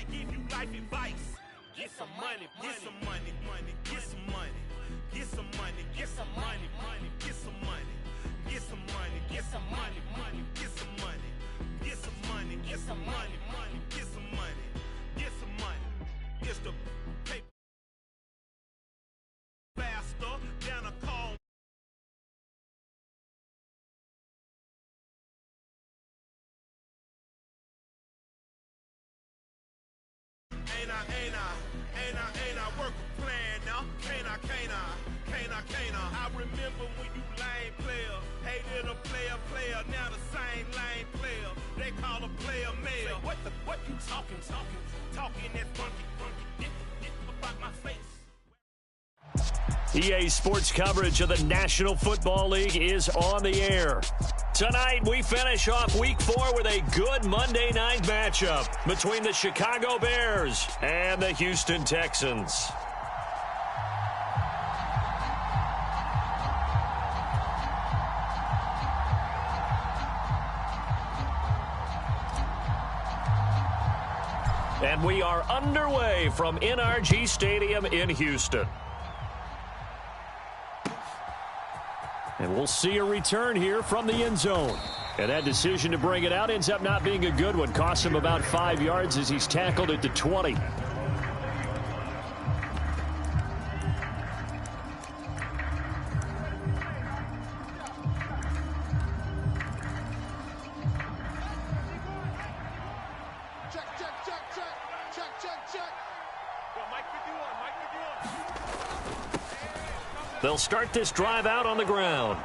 might give you life advice. Get some money, get some money, get some money, get some money, get some money, get some money, get some money, get some money, get some money, get some money, get some money, get some money, get some money. It's the paper faster than a call. Ain't I work a plan now? Can't I? I remember when you lame player, hated a player, now the same lame player. They call a player mayor. What you talking that funky, about my face. EA Sports coverage of the National Football League is on the air. Tonight, we finish off Week 4 with a good Monday night matchup between the Chicago Bears and the Houston Texans. And we are underway from NRG Stadium in Houston. And we'll see a return here from the end zone. And that decision to bring it out ends up not being a good one. Costs him about 5 yards as he's tackled at the 20. They'll start this drive out on the ground.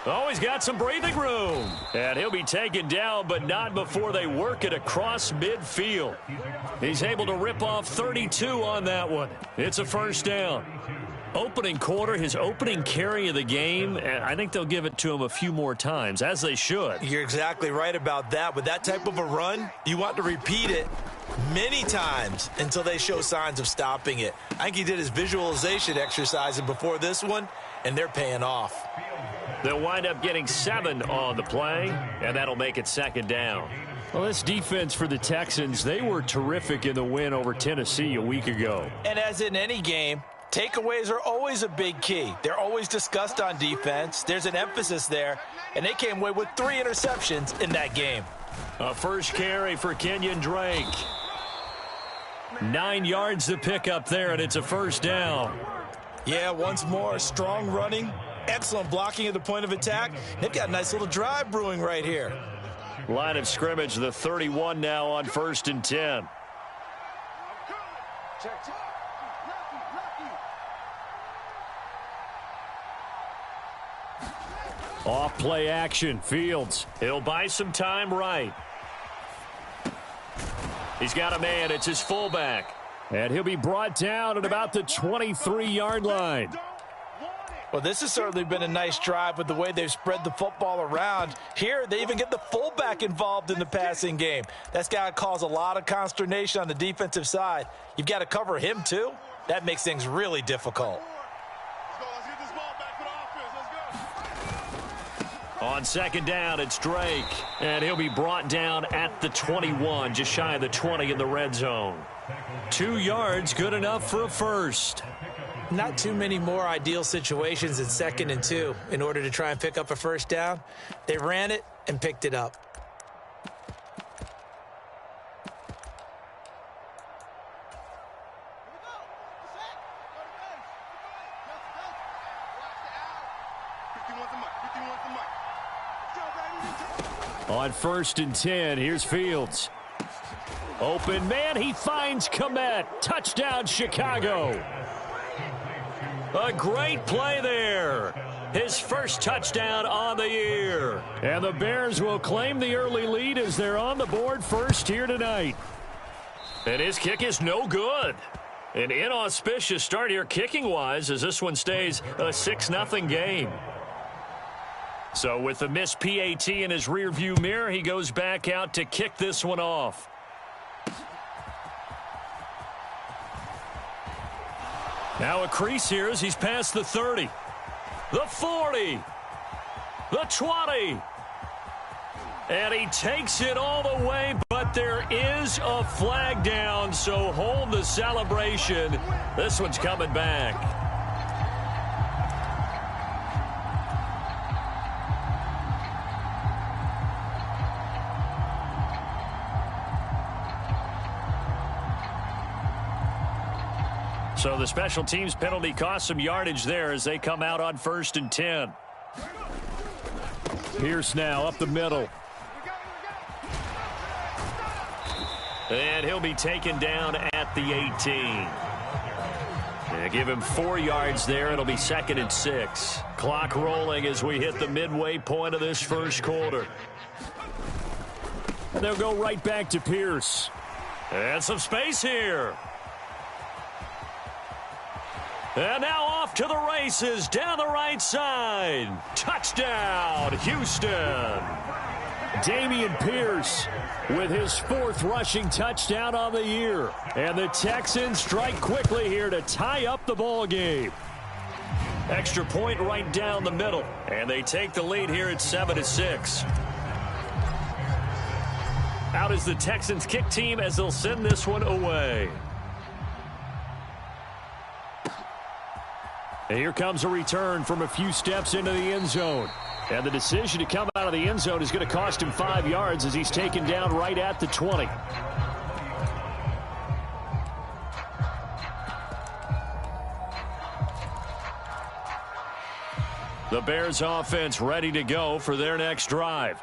Oh, he's got some breathing room. And he'll be taken down, but not before they work it across midfield. He's able to rip off 32 on that one. It's a first down. Opening quarter, his opening carry of the game, and I think they'll give it to him a few more times, as they should. You're exactly right about that. With that type of a run, you want to repeat it many times until they show signs of stopping it. I think he did his visualization exercise before this one, and they're paying off. They'll wind up getting 7 on the play, and that'll make it second down. Well, this defense for the Texans, they were terrific in the win over Tennessee a week ago. And as in any game, takeaways are always a big key. They're always discussed on defense. There's an emphasis there, and they came away with 3 interceptions in that game. A first carry for Kenyon Drake. 9 yards to pick up there, and it's a first down. Yeah, once more, strong running, excellent blocking at the point of attack. They've got a nice little drive brewing right here. Line of scrimmage, the 31 now on 1st and 10. Off play action, Fields. He'll buy some time right. He's got a man. It's his fullback. And he'll be brought down at about the 23-yard line. Well, this has certainly been a nice drive with the way they've spread the football around. Here, they even get the fullback involved in the passing game. That's got to cause a lot of consternation on the defensive side. You've got to cover him, too. That makes things really difficult. On second down, it's Drake. And he'll be brought down at the 21, just shy of the 20 in the red zone. 2 yards, good enough for a first. Not too many more ideal situations in 2nd and 2 in order to try and pick up a first down. They ran it and picked it up. On 1st and 10, here's Fields. Open man, he finds Komet. Touchdown, Chicago. A great play there. His first touchdown on the year. And the Bears will claim the early lead as they're on the board first here tonight. And his kick is no good. An inauspicious start here kicking-wise as this one stays a 6-0 game. So with the missed PAT in his rearview mirror, he goes back out to kick this one off. Now a crease here as he's past the 30. The 40. The 20. And he takes it all the way but there is a flag down, so hold the celebration. This one's coming back. So the special teams penalty cost some yardage there as they come out on 1st and 10. Pierce now up the middle. And he'll be taken down at the 18. They give him 4 yards there. It'll be 2nd and 6. Clock rolling as we hit the midway point of this first quarter. And they'll go right back to Pierce. And some space here. And now off to the races down the right side. Touchdown, Houston. Dameon Pierce with his 4th rushing touchdown on the year. And the Texans strike quickly here to tie up the ball game. Extra point right down the middle. And they take the lead here at 7-6. Out is the Texans kick team as they'll send this one away. And here comes a return from a few steps into the end zone. And the decision to come out of the end zone is going to cost him 5 yards as he's taken down right at the 20. The Bears offense ready to go for their next drive.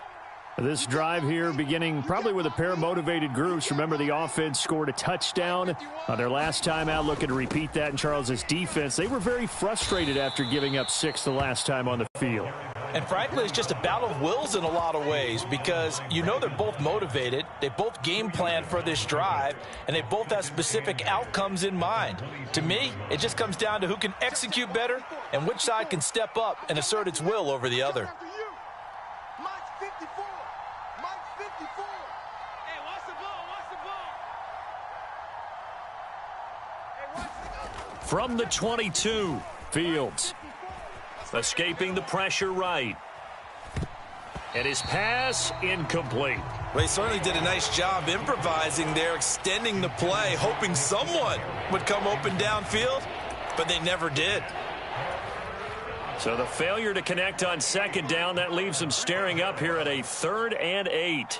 This drive here beginning probably with a pair of motivated groups. Remember, the offense scored a touchdown on their last time out. Looking to repeat that in Charles's defense. They were very frustrated after giving up 6 the last time on the field. And frankly, it's just a battle of wills in a lot of ways because you know they're both motivated. They both game plan for this drive, and they both have specific outcomes in mind. To me, it just comes down to who can execute better and which side can step up and assert its will over the other. From the 22, Fields escaping the pressure right. And his pass incomplete. Well, he certainly did a nice job improvising there, extending the play, hoping someone would come open downfield, but they never did. So the failure to connect on 2nd down, that leaves him staring up here at a 3rd and 8.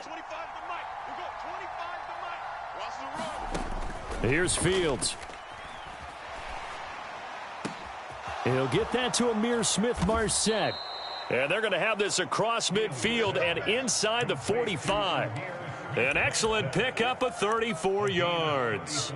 Here's Fields. He'll get that to Amir Smith-Marset. And they're going to have this across midfield and inside the 45. An excellent pickup of 34 yards.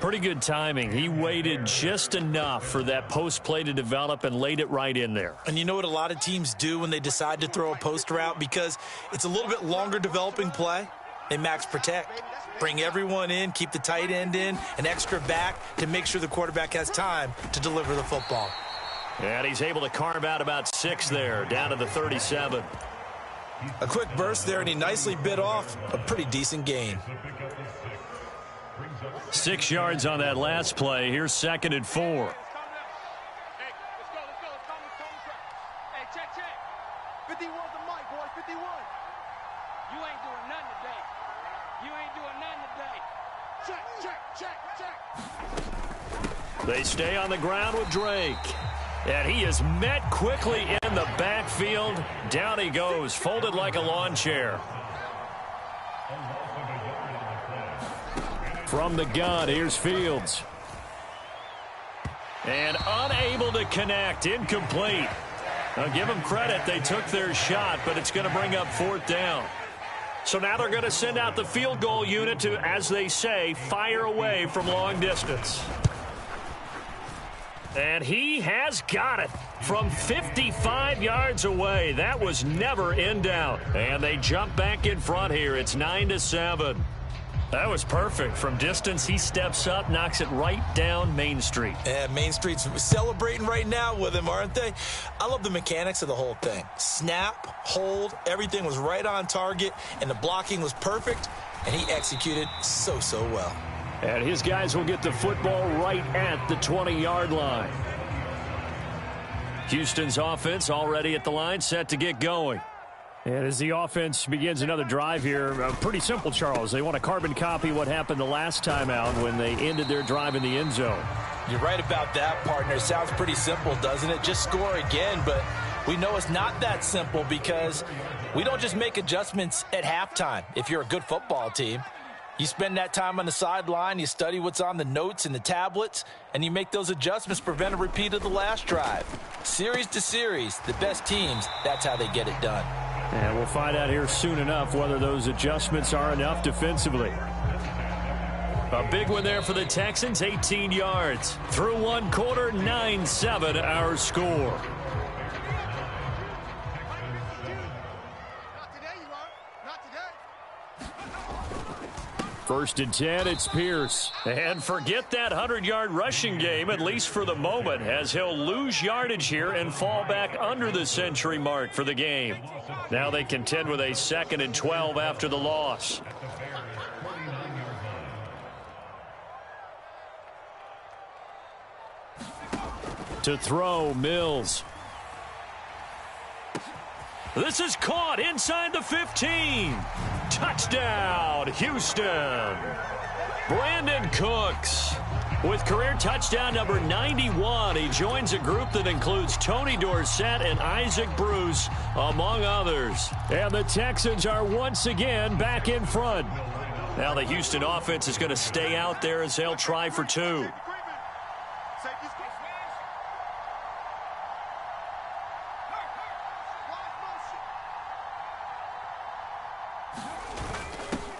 Pretty good timing. He waited just enough for that post play to develop and laid it right in there. And you know what a lot of teams do when they decide to throw a post route? Because it's a little bit longer developing play. They max protect. Bring everyone in, keep the tight end in, an extra back to make sure the quarterback has time to deliver the football. And he's able to carve out about 6 there, down to the 37. A quick burst there, and he nicely bit off a pretty decent gain. 6 yards on that last play. Here's 2nd and 4. They stay on the ground with Drake. And he is met quickly in the backfield. Down he goes, folded like a lawn chair. From the gun, here's Fields. And unable to connect, incomplete. Now give them credit, they took their shot, but it's going to bring up 4th down. So now they're going to send out the field goal unit to, as they say, fire away from long distance. And he has got it from 55 yards away. That was never in doubt. And they jump back in front here. It's 9-7. That was perfect. From distance, he steps up, knocks it right down Main Street. Yeah, Main Street's celebrating right now with him, aren't they? I love the mechanics of the whole thing. Snap, hold, everything was right on target, and the blocking was perfect, and he executed so well. And his guys will get the football right at the 20-yard line. Houston's offense already at the line, set to get going. And as the offense begins another drive here, pretty simple, Charles. They want to carbon copy what happened the last time out when they ended their drive in the end zone. You're right about that, partner. Sounds pretty simple, doesn't it? Just score again, but we know it's not that simple because we don't just make adjustments at halftime if you're a good football team. You spend that time on the sideline, you study what's on the notes and the tablets, and you make those adjustments to prevent a repeat of the last drive. Series to series, the best teams, that's how they get it done. And we'll find out here soon enough whether those adjustments are enough defensively. A big one there for the Texans, 18 yards. Through one quarter, 9-7 our score. First and 10, it's Pierce. And forget that 100-yard rushing game, at least for the moment, as he'll lose yardage here and fall back under the century mark for the game. Now they contend with a 2nd and 12 after the loss. To throw, Mills. This is caught inside the 15. Touchdown, Houston. Brandon Cooks with career touchdown number 91. He joins a group that includes Tony Dorsett and Isaac Bruce, among others. And the Texans are once again back in front. Now the Houston offense is going to stay out there as they'll try for 2.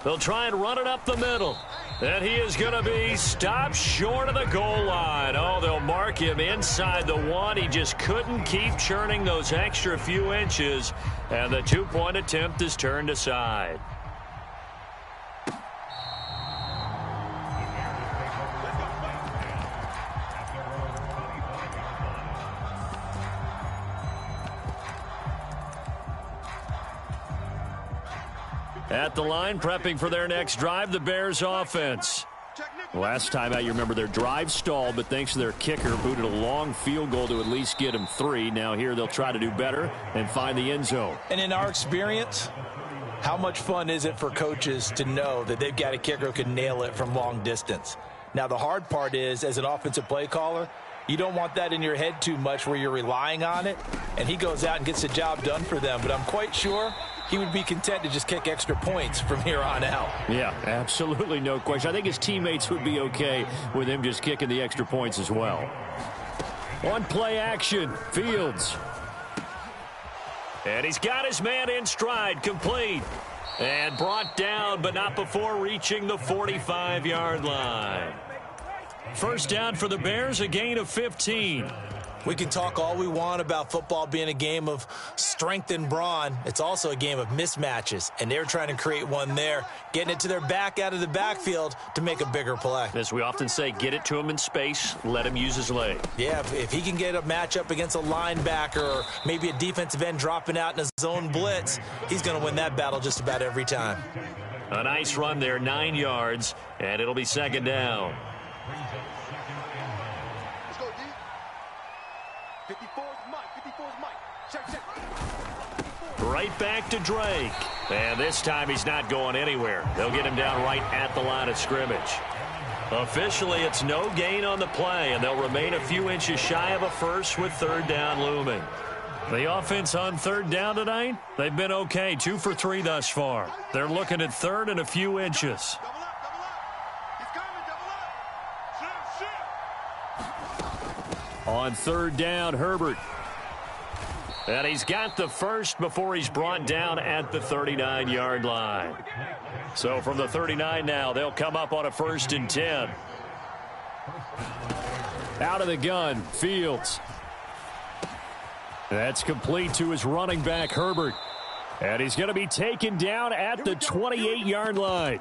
They'll try and run it up the middle. And he is going to be stopped short of the goal line. Oh, they'll mark him inside the 1. He just couldn't keep churning those extra few inches. And the 2-point attempt is turned aside. At the line, prepping for their next drive, the Bears offense. Last time out, you remember their drive stalled, but thanks to their kicker, booted a long field goal to at least get them 3. Now here they'll try to do better and find the end zone. And in our experience, how much fun is it for coaches to know that they've got a kicker who can nail it from long distance? Now the hard part is, as an offensive play caller, you don't want that in your head too much where you're relying on it, and he goes out and gets the job done for them. But I'm quite sure he would be content to just kick extra points from here on out. Yeah, absolutely no question. I think his teammates would be okay with him just kicking the extra points as well. On play action, Fields. And he's got his man in stride, complete. And brought down, but not before reaching the 45-yard line. First down for the Bears, a gain of 15. We can talk all we want about football being a game of strength and brawn. It's also a game of mismatches, and they're trying to create one there, getting it to their back out of the backfield to make a bigger play. As we often say, get it to him in space, let him use his leg. Yeah, if he can get a matchup against a linebacker or maybe a defensive end dropping out in a zone blitz, he's going to win that battle just about every time. A nice run there, 9 yards, and it'll be 2nd down. Right back to Drake. And this time he's not going anywhere. They'll get him down right at the line of scrimmage. Officially, it's no gain on the play, and they'll remain a few inches shy of a first with 3rd down looming. The offense on 3rd down tonight, they've been okay, 2 for 3 thus far. They're looking at 3rd and a few inches. On 3rd down, Herbert. And he's got the first before he's brought down at the 39-yard line. So from the 39 now, they'll come up on a 1st and 10. Out of the gun, Fields. That's complete to his running back, Herbert. And he's going to be taken down at the 28-yard line.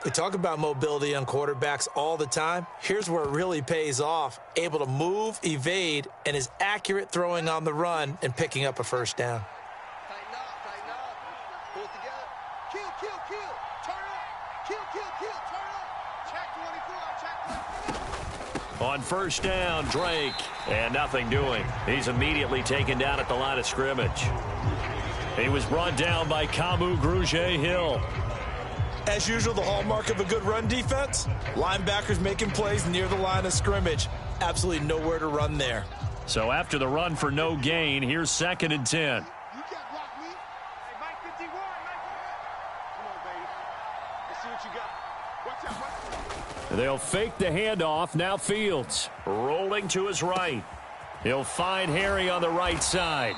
We talk about mobility on quarterbacks all the time. Here's where it really pays off. Able to move, evade, and is accurate throwing on the run and picking up a 1st down. Tighten up. Pull it together. Kill. Turn up. Kill. Turn up. Check 24. On 1st down, Drake. And nothing doing. He's immediately taken down at the line of scrimmage. He was brought down by Kamu Grugier-Hill. As usual, the hallmark of a good run defense, linebackers making plays near the line of scrimmage. Absolutely nowhere to run there. So after the run for no gain, here's 2nd and 10. You can't block me. Hey, Mike 51, Mike. Come on, baby. Let's see what you got. Watch out, They'll fake the handoff. Now Fields rolling to his right. He'll find Harry on the right side.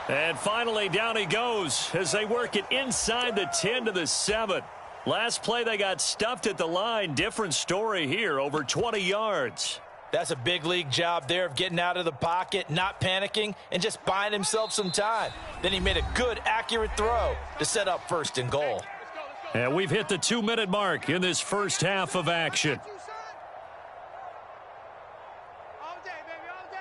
And finally, down he goes as they work it inside the 10 to the 7. Last play, they got stuffed at the line. Different story here, over 20 yards. That's a big league job there of getting out of the pocket, not panicking, and just buying himself some time. Then he made a good, accurate throw to set up 1st and goal. And we've hit the 2-minute mark in this first half of action. all day, baby, all day.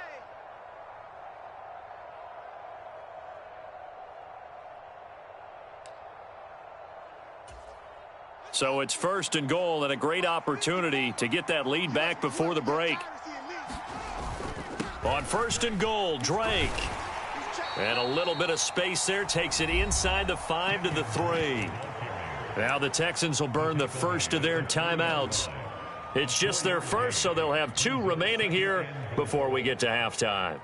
So it's 1st and goal and a great opportunity to get that lead back before the break. On 1st and goal, Drake. And a little bit of space there, takes it inside the 5 to the 3. Now the Texans will burn the first of their timeouts. It's just their first, so they'll have 2 remaining here before we get to halftime.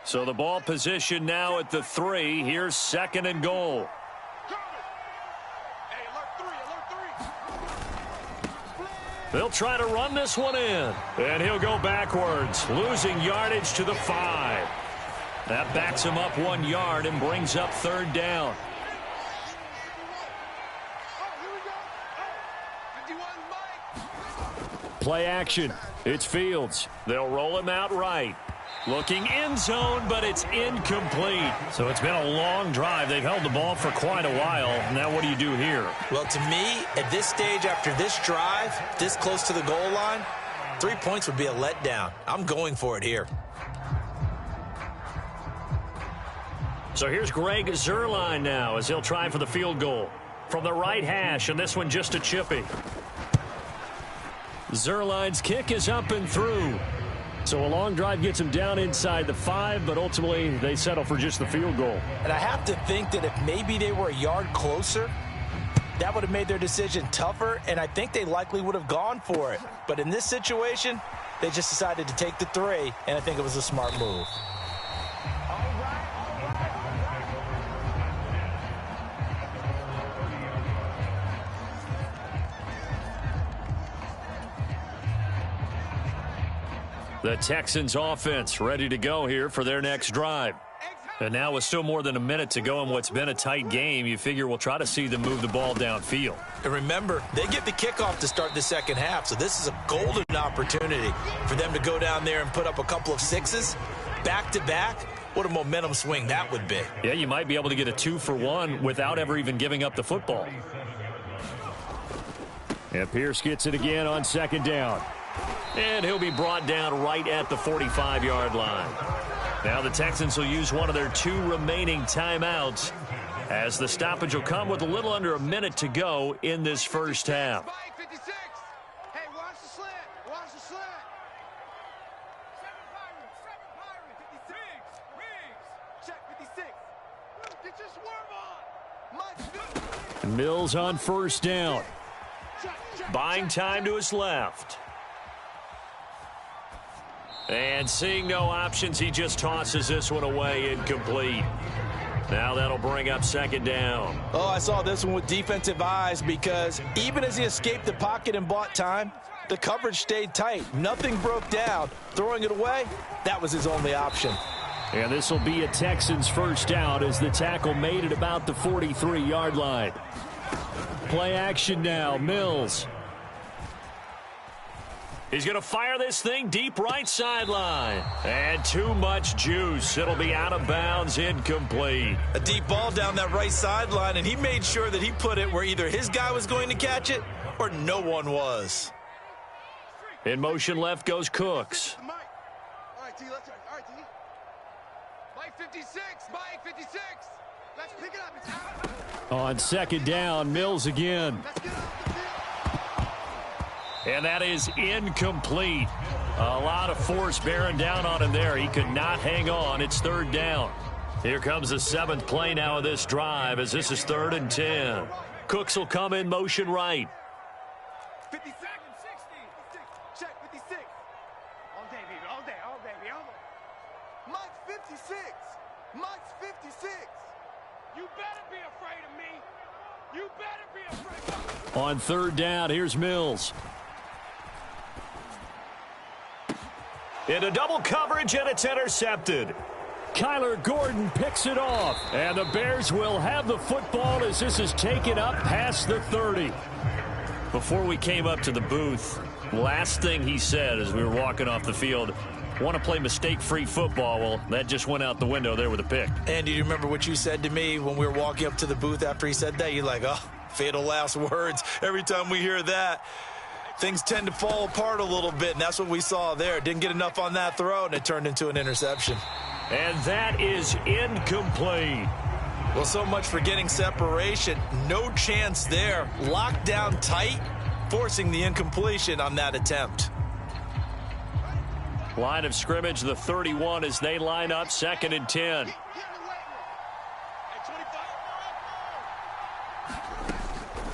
So the ball position now at the 3. Here's 2nd and goal. Hey, alert 3. They'll try to run this one in. And he'll go backwards, losing yardage to the 5. That backs him up 1 yard and brings up 3rd down. Oh, here we go. Oh, 51, Mike. Play action. It's Fields. They'll roll him out right. Looking end zone, but it's incomplete. So it's been a long drive. They've held the ball for quite a while. Now what do you do here? Well, to me, at this stage, after this drive, this close to the goal line, 3 points would be a letdown. I'm going for it here. So here's Greg Zuerlein now as he'll try for the field goal. From the right hash, and this one just a chippy. Zuerlein's kick is up and through. So a long drive gets him down inside the 5, but ultimately they settle for just the field goal. And I have to think that if maybe they were a yard closer, that would have made their decision tougher, and I think they likely would have gone for it. But in this situation, they just decided to take the 3, and I think it was a smart move. The Texans offense ready to go here for their next drive. And now with still more than a minute to go in what's been a tight game, you figure we'll try to see them move the ball downfield. And remember, they get the kickoff to start the second half, so this is a golden opportunity for them to go down there and put up a couple of 6s back-to-back. What a momentum swing that would be. Yeah, you might be able to get a 2-for-1 without ever even giving up the football. And Pierce gets it again on 2nd down. And he'll be brought down right at the 45-yard line. Now the Texans will use one of their 2 remaining timeouts as the stoppage will come with a little under a minute to go in this first half. Mike 56. Hey, watch the slant. Watch the slant. 7 Pirate. 56. Wings. Check 56. Get your swerve on. Mike. Mills on 1st down. Buying time to his left. And seeing no options, he just tosses this one away, incomplete. Now that'll bring up 2nd down. Oh, I saw this one with defensive eyes because even as he escaped the pocket and bought time, the coverage stayed tight. Nothing broke down. Throwing it away, that was his only option. And this will be a Texans first down as the tackle made at about the 43-yard line. Play action now, Mills. He's going to fire this thing deep right sideline. And too much juice. It'll be out of bounds, incomplete. A deep ball down that right sideline, and he made sure that he put it where either his guy was going to catch it or no one was. In motion left goes Cooks. Mike. All right, T. Let's all right, T. Mike 56. Mike 56. Let's pick it up. It's out. On 2nd down, Mills again. Let's get off the field. And that is incomplete. A lot of force bearing down on him there. He could not hang on. It's third down. Here comes the 7th play now of this drive as this is 3rd and 10. Cooks will come in motion right. 50 seconds, 60. Check 56. All day, baby. All day, all day, baby. All day. Mike's 56. Mike's 56. You better be afraid of me. You better be afraid of me. On 3rd down, here's Mills. Into double coverage, and it's intercepted. Kyler Gordon picks it off, and the Bears will have the football as this is taken up past the 30. Before we came up to the booth, last thing he said as we were walking off the field, want to play mistake-free football. Well, that just went out the window there with a pick. And do you remember what you said to me when we were walking up to the booth after he said that? You're like, oh, fatal last words. Every time we hear that, things tend to fall apart a little bit, and that's what we saw there. Didn't get enough on that throw, and it turned into an interception. And that is incomplete. Well, so much for getting separation. No chance there. Locked down tight, forcing the incompletion on that attempt. Line of scrimmage, the 31 as they line up, 2nd and 10.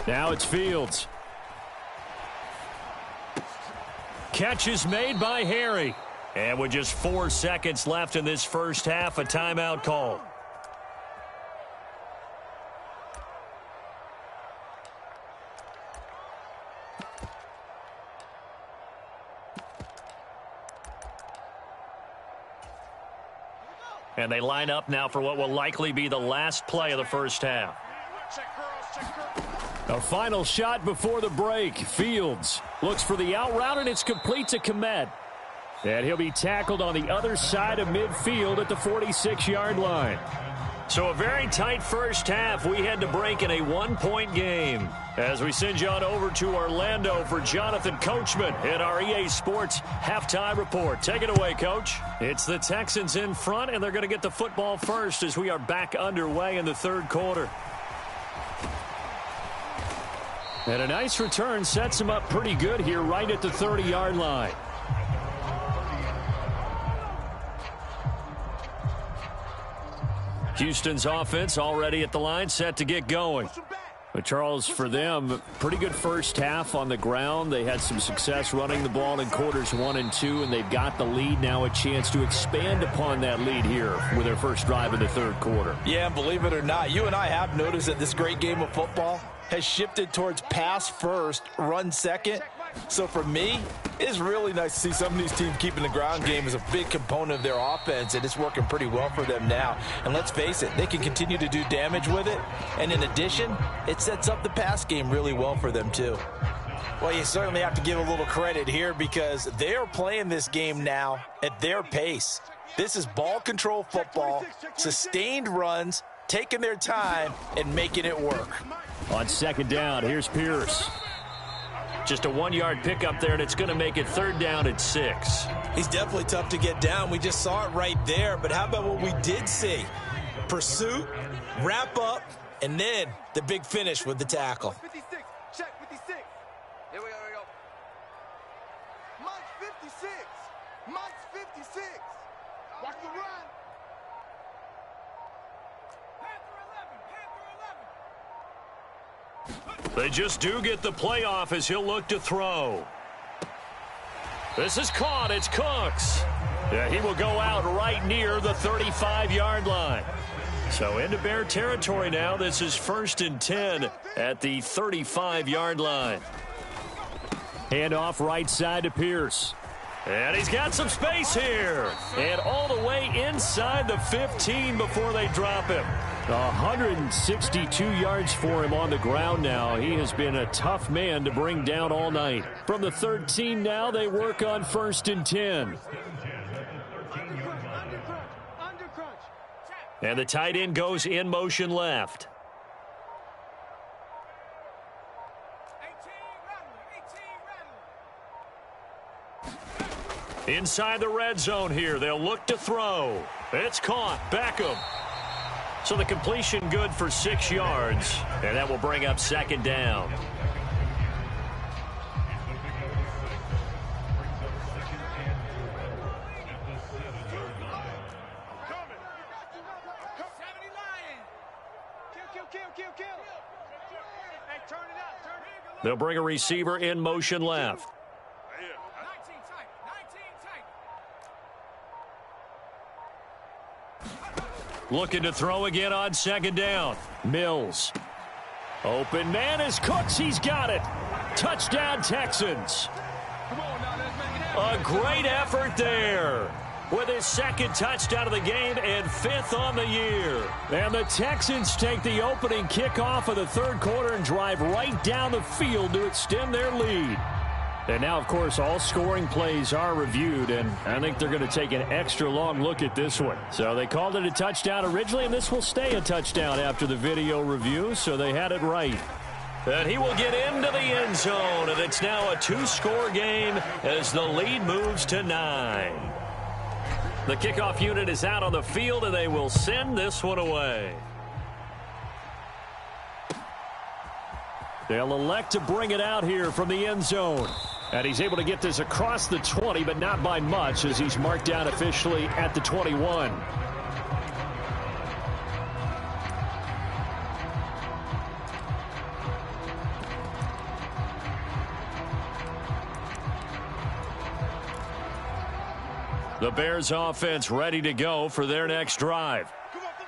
Now it's Fields. Catch is made by Harry. And with just 4 seconds left in this first half, a timeout call. And they line up now for what will likely be the last play of the first half. A final shot before the break. Fields looks for the out route, and it's complete to Kmet. And he'll be tackled on the other side of midfield at the 46-yard line. So a very tight first half. We had to break in a 1-point game. As we send you on over to Orlando for Jonathan Coachman in our EA Sports halftime report. Take it away, Coach. It's the Texans in front, and they're going to get the football first as we are back underway in the 3rd quarter. And a nice return sets him up pretty good here right at the 30-yard line. Houston's offense already at the line, set to get going. But Charles, for them, pretty good first half on the ground. They had some success running the ball in quarters 1 and 2, and they've got the lead now, a chance to expand upon that lead here with their first drive in the 3rd quarter. Yeah, and believe it or not, you and I have noticed that this great game of football has shifted towards pass first, run second. So for me, it's really nice to see some of these teams keeping the ground game as a big component of their offense, and it's working pretty well for them now. And let's face it, they can continue to do damage with it. And in addition, it sets up the pass game really well for them too. Well, you certainly have to give a little credit here because they are playing this game now at their pace. This is ball control football, sustained runs, taking their time and making it work. On 2nd down, here's Pierce. Just a 1-yard pickup there, and it's going to make it 3rd down at 6. He's definitely tough to get down. We just saw it right there. But how about what we did see? Pursuit, wrap up, and then the big finish with the tackle. 56. Check 56. Here we go. Mike's 56. Mike's 56. Watch the run. They just do get the playoff as he'll look to throw. This is caught. It's Cooks. Yeah, he will go out right near the 35-yard line. So into Bear territory now. This is 1st and 10 at the 35-yard line. Handoff right side to Pierce. And he's got some space here. And all the way inside the 15 before they drop him. 162 yards for him on the ground now. He has been a tough man to bring down all night. From the 13 now, they work on 1st and 10. And the tight end goes in motion left. Inside the red zone here. They'll look to throw. It's caught. Beckham. So the completion good for 6 yards. And that will bring up 2nd down. They'll bring a receiver in motion left. Looking to throw again on second down. Mills. Open man is Cooks. He's got it. Touchdown, Texans. A great effort there with his second touchdown of the game and 5th on the year. And the Texans take the opening kickoff of the third quarter and drive right down the field to extend their lead. And now, of course, all scoring plays are reviewed, and I think they're going to take an extra long look at this one. So they called it a touchdown originally, and this will stay a touchdown after the video review, so they had it right. And he will get into the end zone, and it's now a 2-score game as the lead moves to 9. The kickoff unit is out on the field, and they will send this one away. They'll elect to bring it out here from the end zone. And he's able to get this across the 20, but not by much as he's marked down officially at the 21. The Bears offense ready to go for their next drive.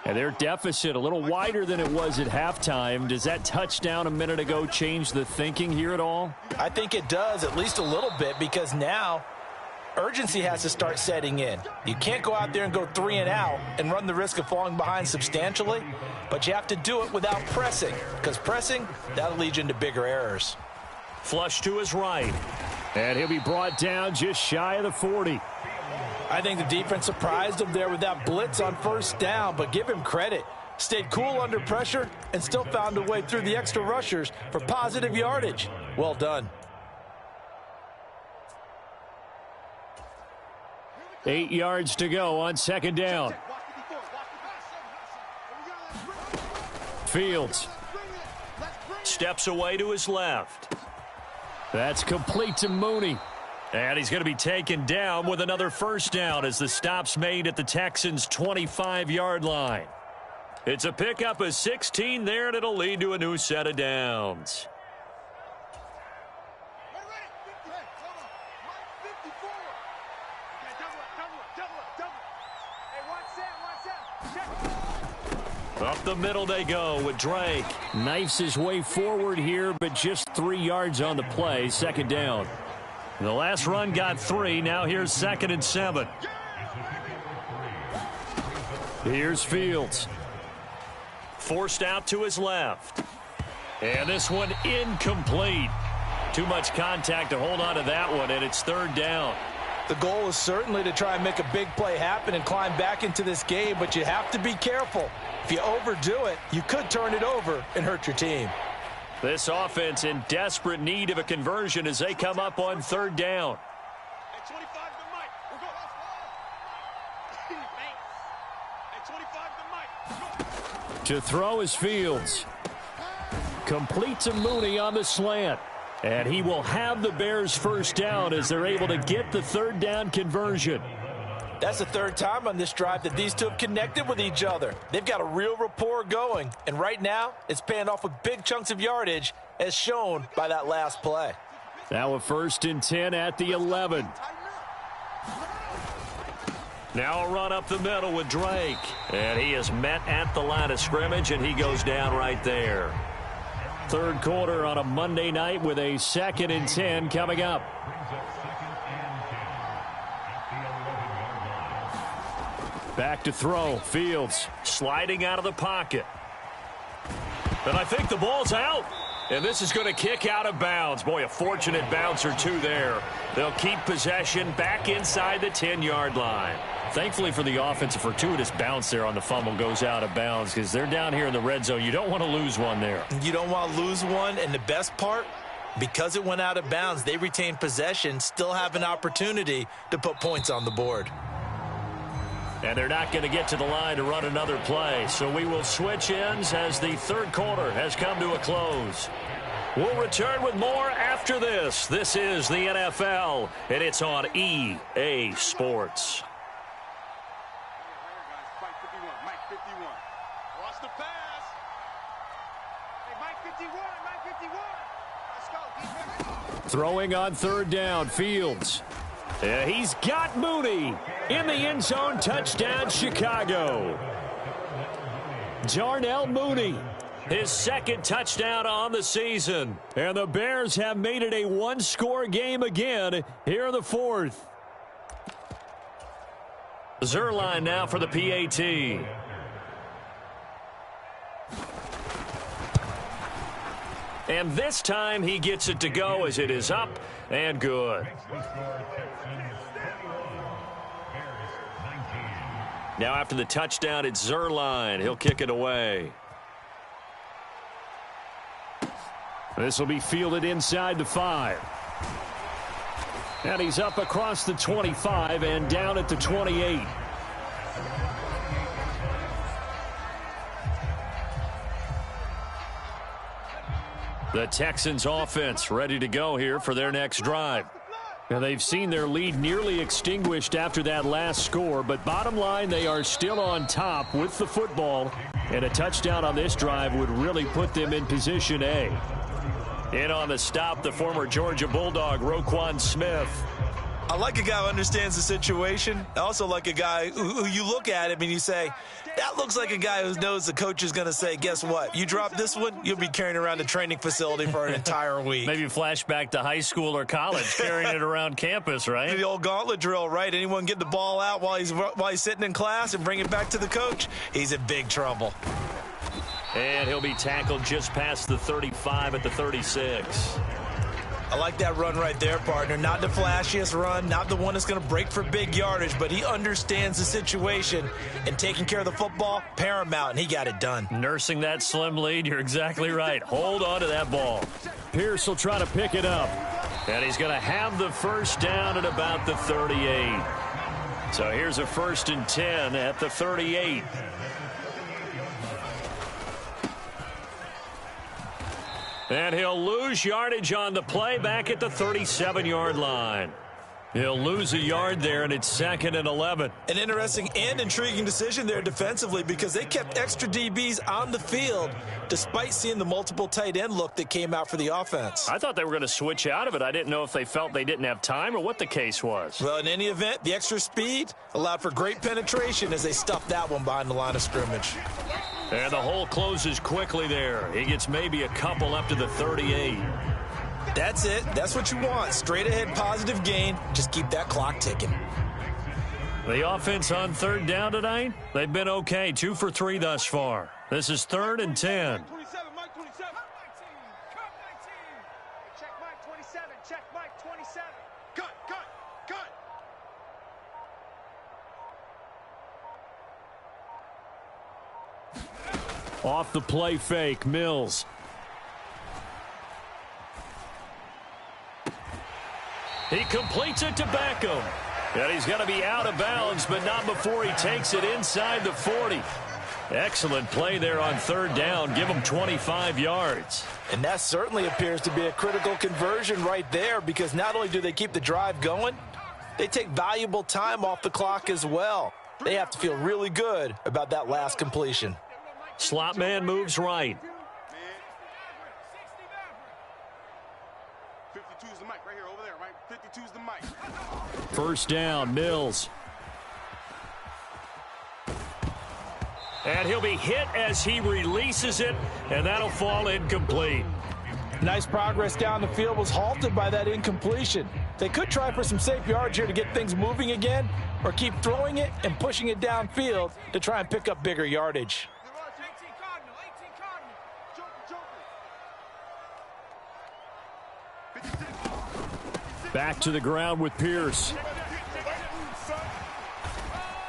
And their deficit a little wider than it was at halftime. Does that touchdown a minute ago change the thinking here at all? I think it does, at least a little bit, because now urgency has to start setting in. You can't go out there and go 3 and out and run the risk of falling behind substantially, but you have to do it without pressing, because pressing, that'll lead you into bigger errors. Flush to his right. And he'll be brought down just shy of the 40. I think the defense surprised him there with that blitz on first down, but give him credit. Stayed cool under pressure and still found a way through the extra rushers for positive yardage. Well done. 8 yards to go on second down. Fields steps away to his left. That's complete to Mooney. And he's going to be taken down with another first down as the stop's made at the Texans' 25-yard line. It's a pickup of 16 there, and it'll lead to a new set of downs. Up the middle they go with Drake. Knifes his way forward here, but just 3 yards on the play. Second down. The last run got 3. Now here's 2nd and 7. Here's Fields. Forced out to his left. And this one incomplete. Too much contact to hold on to that one, and it's 3rd down. The goal is certainly to try and make a big play happen and climb back into this game, but you have to be careful. If you overdo it, you could turn it over and hurt your team. This offense in desperate need of a conversion as they come up on 3rd down. To throw is Fields. Complete to Mooney on the slant. And he will have the Bears first down as they're able to get the 3rd down conversion. That's the 3rd time on this drive that these two have connected with each other. They've got a real rapport going. And right now, it's paying off with big chunks of yardage as shown by that last play. Now a 1st and 10 at the 11. Now a run up the middle with Drake. And he is met at the line of scrimmage, and he goes down right there. 3rd quarter on a Monday night with a 2nd and 10 coming up. Back to throw. Fields sliding out of the pocket. And I think the ball's out. And this is going to kick out of bounds. Boy, a fortunate bounce or two there. They'll keep possession back inside the 10-yard line. Thankfully for the offense, a fortuitous bounce there on the fumble goes out of bounds because they're down here in the red zone. You don't want to lose one there. You don't want to lose one. And the best part, because it went out of bounds, they retain possession, still have an opportunity to put points on the board. And they're not going to get to the line to run another play. So we will switch ends as the 3rd quarter has come to a close. We'll return with more after this. This is the NFL, and it's on EA Sports. Watch the pass. Hey, Mike 51, Mike 51. I Throwing on third down, Fields. He's got Mooney in the end zone. Touchdown, Chicago. Darnell Mooney, his second touchdown on the season. And the Bears have made it a one-score game again here in the fourth. Zuerlein now for the PAT. And this time he gets it to go as it is up and good. Now after the touchdown, it's Zuerlein. He'll kick it away. This will be fielded inside the 5. And he's up across the 25 and down at the 28. The Texans offense ready to go here for their next drive. Now they've seen their lead nearly extinguished after that last score, but bottom line, they are still on top with the football, and a touchdown on this drive would really put them in position A. In on the stop, the former Georgia Bulldog, Roquan Smith. I like a guy who understands the situation. I also like a guy who you look at him and you say, that looks like a guy who knows the coach is going to say, guess what? You drop this one, you'll be carrying around the training facility for an entire week. Maybe flashback to high school or college, carrying it around campus, right? The old gauntlet drill, right? Anyone get the ball out while he's sitting in class and bring it back to the coach, he's in big trouble. And he'll be tackled just past the 35 at the 36. I like that run right there, partner. Not the flashiest run, not the one that's going to break for big yardage, but he understands the situation, and taking care of the football, paramount, and he got it done. Nursing that slim lead, you're exactly right. Hold on to that ball. Pierce will try to pick it up, and he's going to have the first down at about the 38. So here's a 1st and 10 at the 38. And he'll lose yardage on the play back at the 37-yard line. He'll lose a yard there, and it's 2nd and 11. An interesting and intriguing decision there defensively because they kept extra DBs on the field despite seeing the multiple tight end look that came out for the offense. I thought they were going to switch out of it. I didn't know if they felt they didn't have time or what the case was. Well, in any event, the extra speed allowed for great penetration as they stuffed that one behind the line of scrimmage. And the hole closes quickly there. He gets maybe a couple up to the 38. That's it. That's what you want. Straight ahead positive gain. Just keep that clock ticking. The offense on third down tonight, they've been okay. 2 for 3 thus far. This is 3rd and 10. Check Mike 27. Check Mike 27. Cut. Off the play fake, Mills. He completes it to Beckham. And he's going to be out of bounds, but not before he takes it inside the 40. Excellent play there on third down. Give him 25 yards. And that certainly appears to be a critical conversion right there because not only do they keep the drive going, they take valuable time off the clock as well. They have to feel really good about that last completion. Slot man moves right. 52's the mic right here, over there, right? 52's the mic. First down, Mills. And he'll be hit as he releases it, and that'll fall incomplete. Nice progress down the field was halted by that incompletion. They could try for some safe yards here to get things moving again, or keep throwing it and pushing it downfield to try and pick up bigger yardage. Back to the ground with Pierce.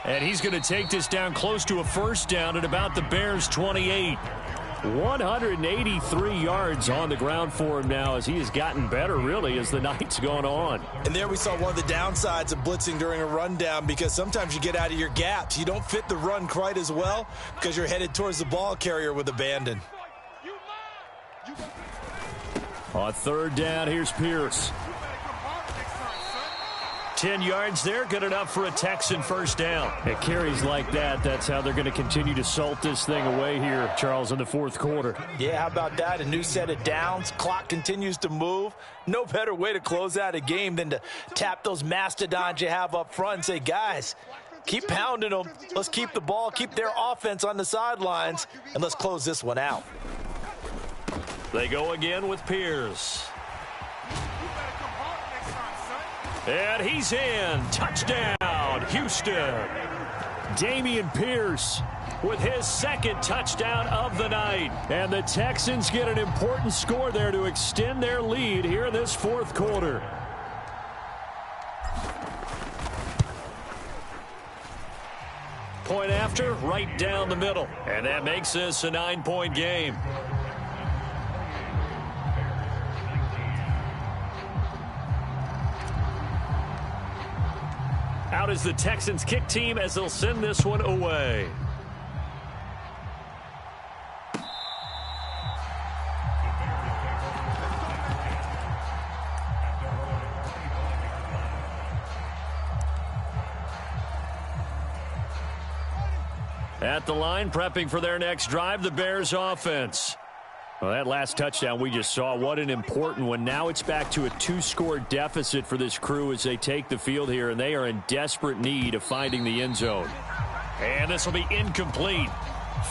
And he's going to take this down close to a first down at about the Bears' 28. 183 yards on the ground for him now as he has gotten better, really, as the night's gone on. And there we saw one of the downsides of blitzing during a rundown because sometimes you get out of your gaps. You don't fit the run quite as well because you're headed towards the ball carrier with abandon. On third down, here's Pierce. 10 yards there, good enough for a Texan first down. It carries like that. That's how they're going to continue to salt this thing away here, Charles, in the fourth quarter. Yeah, how about that? A new set of downs. Clock continues to move. No better way to close out a game than to tap those mastodons you have up front and say, guys, keep pounding them. Let's keep the ball, keep their offense on the sidelines, and let's close this one out. They go again with Pierce. And he's in. Touchdown, Houston. Dameon Pierce with his second touchdown of the night. And the Texans get an important score there to extend their lead here in this fourth quarter. Point after, right down the middle. And that makes this a 9-point game. Out is the Texans kick team as they'll send this one away. At the line, prepping for their next drive, the Bears offense. Well, that last touchdown we just saw, what an important one. Now it's back to a 2-score deficit for this crew as they take the field here, and they are in desperate need of finding the end zone. And this will be incomplete.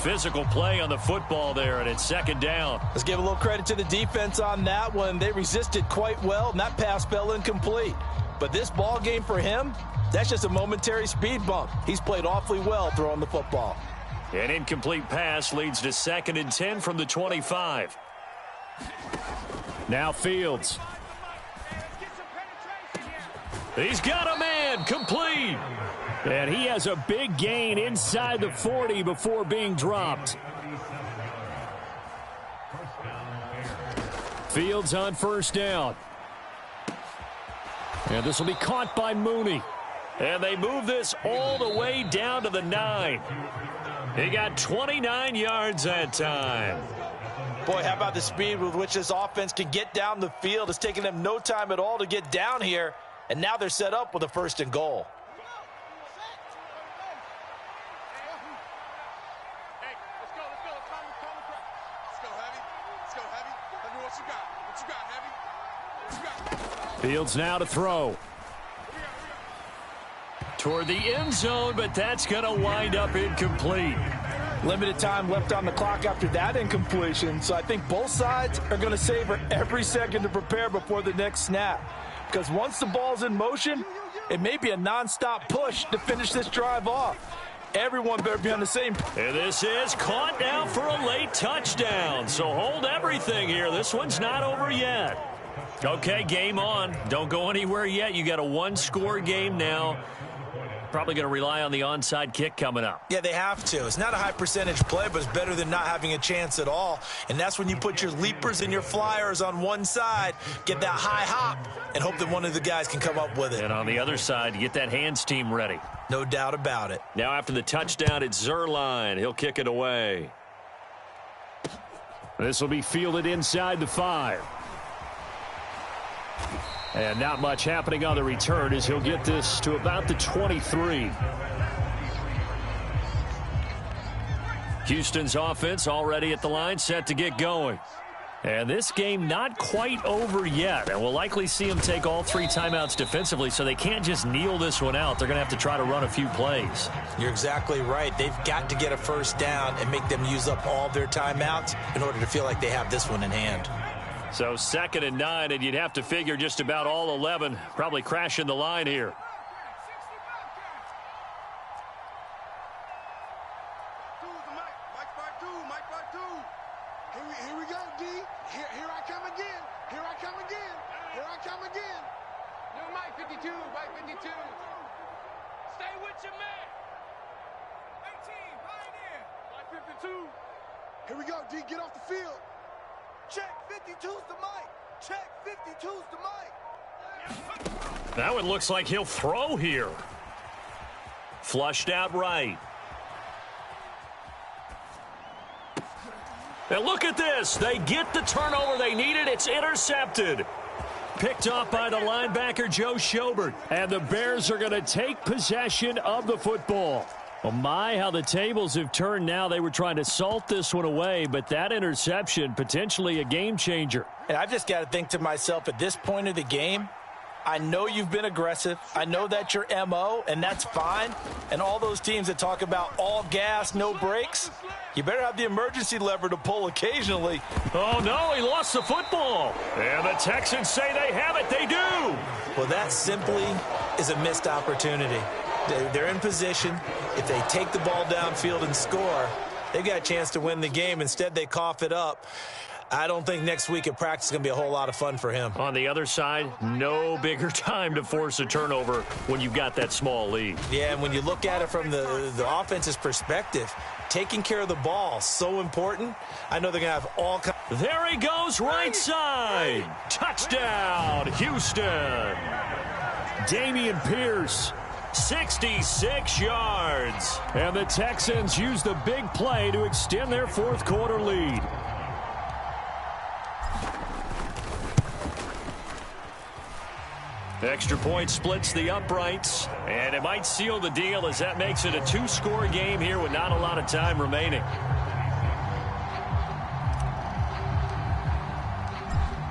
Physical play on the football there, and it's second down. Let's give a little credit to the defense on that one. They resisted quite well, and that pass fell incomplete. But this ball game for him, that's just a momentary speed bump. He's played awfully well throwing the football. An incomplete pass leads to 2nd and 10 from the 25. Now Fields. He's got a man, complete. And he has a big gain inside the 40 before being dropped. Fields on first down. And this will be caught by Mooney. And they move this all the way down to the 9. He got 29 yards that time. Boy, how about the speed with which this offense can get down the field? It's taken them no time at all to get down here, and now they're set up with a 1st and goal. Hey, let's go. Let's go, Heavy. Let's go, Heavy. Let me know what you got. Heavy? What you got? Fields now to throw. Toward the end zone, but that's going to wind up incomplete. Limited time left on the clock after that incompletion, so I think both sides are going to savor every second to prepare before the next snap. Because once the ball's in motion, it may be a nonstop push to finish this drive off. Everyone better be on the same. And this is caught now for a late touchdown. So hold everything here. This one's not over yet. Okay, game on. Don't go anywhere yet. You got a 1-score game now. Probably going to rely on the onside kick coming up. Yeah, they have to. It's not a high percentage play, but it's better than not having a chance at all. And that's when you put your leapers and your flyers on one side, get that high hop, and hope that one of the guys can come up with it. And on the other side, get that hands team ready. No doubt about it. Now after the touchdown, it's Zerline. He'll kick it away. This will be fielded inside the 5. And not much happening on the return as he'll get this to about the 23. Houston's offense already at the line, set to get going. And this game not quite over yet. And we'll likely see them take all 3 timeouts defensively, so they can't just kneel this one out. They're going to have to try to run a few plays. You're exactly right. They've got to get a first down and make them use up all their timeouts in order to feel like they have this one in hand. So 2nd and 9, and you'd have to figure just about all 11 probably crashing the line here. Here we go, D. Here I come again. Here I come again. Here I come again. New Mike 52, Mike 52. Stay with your man. 18, right in. Mike 52. Here we go, D. Get off the field. Check 52's the mic. Check 52's the mic. That one looks like he'll throw here. Flushed out right. And look at this. They get the turnover they needed. It's intercepted. picked off by the linebacker, Joe Schobert. And the Bears are going to take possession of the football. Oh, my, how the tables have turned now. They were trying to salt this one away, but that interception, potentially a game changer. And I've just got to think to myself, at this point of the game, I know you've been aggressive. I know that's your MO, and that's fine. And all those teams that talk about all gas, no brakes, you better have the emergency lever to pull occasionally. Oh, no, he lost the football. And the Texans say they have it. They do. Well, that simply is a missed opportunity. They're in position. If they take the ball downfield and score, they've got a chance to win the game. Instead, they cough it up. I don't think next week at practice is going to be a whole lot of fun for him. On the other side, no bigger time to force a turnover when you've got that small lead. Yeah, and when you look at it from the offense's perspective, taking care of the ball, so important. I know they're going to have all kinds. There he goes, right side. Touchdown, Houston. Dameon Pierce, 66 yards. And the Texans use the big play to extend their fourth quarter lead. Extra point splits the uprights, and it might seal the deal as that makes it a two-score game here with not a lot of time remaining.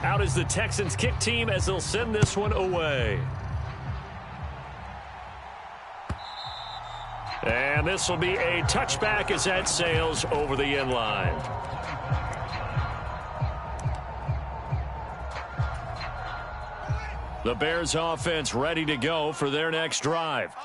Out is the Texans kick team as they'll send this one away. And this will be a touchback as that sails over the end line. The Bears offense ready to go for their next drive.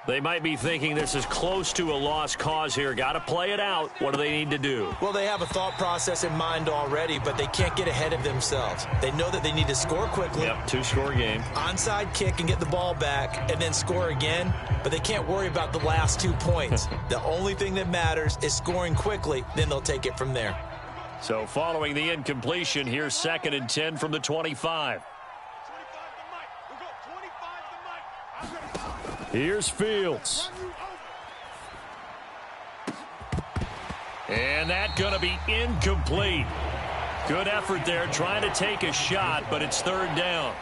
They might be thinking this is close to a lost cause here. Got to play it out. What do they need to do? Well, they have a thought process in mind already, but they can't get ahead of themselves. They know that they need to score quickly. Yep, two-score game. Onside kick and get the ball back and then score again, but they can't worry about the last 2 points. The only thing that matters is scoring quickly, then they'll take it from there. So following the incompletion, here's 2nd and 10 from the 25. Here's Fields. And that's going to be incomplete. Good effort there trying to take a shot, but it's 3rd down.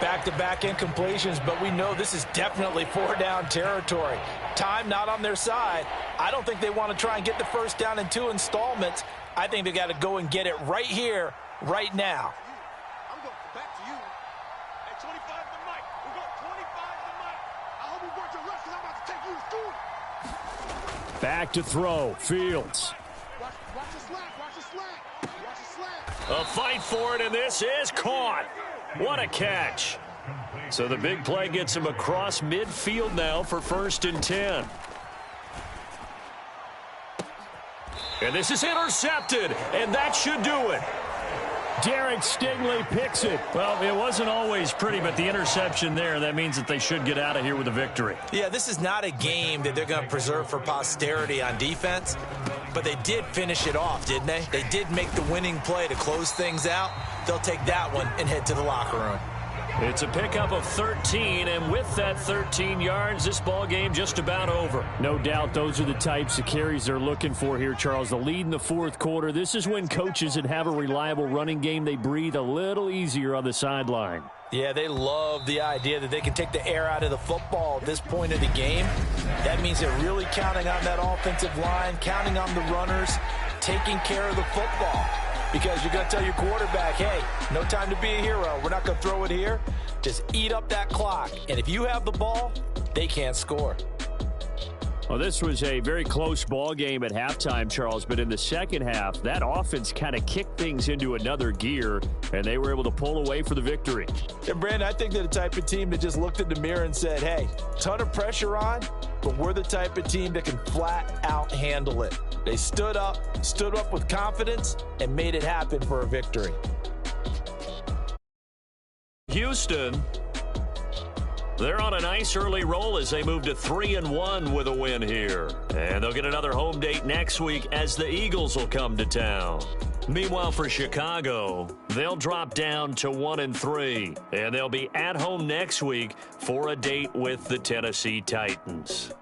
Back-to-back incompletions, but we know this is definitely 4-down territory. Time not on their side. I don't think they want to try and get the first down in 2 installments. I think they got to go and get it right here, right now. I'm going back to you. At 25 to Mike. We're going 25 to Mike. I hope we work your rush because I'm about to take you to school. Back to throw. Fields. Watch the slack. Watch the slack. Watch the slack. A fight for it, and this is caught. What a catch. So the big play gets him across midfield now for 1st and 10. And this is intercepted, and that should do it. Derek Stingley picks it. Well, it wasn't always pretty, but the interception there, that means that they should get out of here with a victory. Yeah, this is not a game that they're going to preserve for posterity on defense, but they did finish it off, didn't they? They did make the winning play to close things out. They'll take that one and head to the locker room. It's a pickup of 13, and with that 13 yards, this ball game just about over. No doubt those are the types of carries they're looking for here, Charles. The lead in the fourth quarter. This is when coaches that have a reliable running game, they breathe a little easier on the sideline. Yeah, they love the idea that they can take the air out of the football at this point of the game. That means they're really counting on that offensive line, counting on the runners, taking care of the football. Because you're going to tell your quarterback, hey, no time to be a hero. We're not going to throw it here. Just eat up that clock. And if you have the ball, they can't score. Well, this was a very close ball game at halftime, Charles, but in the second half, that offense kind of kicked things into another gear, and they were able to pull away for the victory. And, Brandon, I think they're the type of team that just looked in the mirror and said, hey, ton of pressure on, but we're the type of team that can flat out handle it. They stood up with confidence, and made it happen for a victory. Houston, they're on a nice early roll as they move to 3-1 with a win here. And they'll get another home date next week as the Eagles will come to town. Meanwhile, for Chicago, they'll drop down to 1-3. And they'll be at home next week for a date with the Tennessee Titans.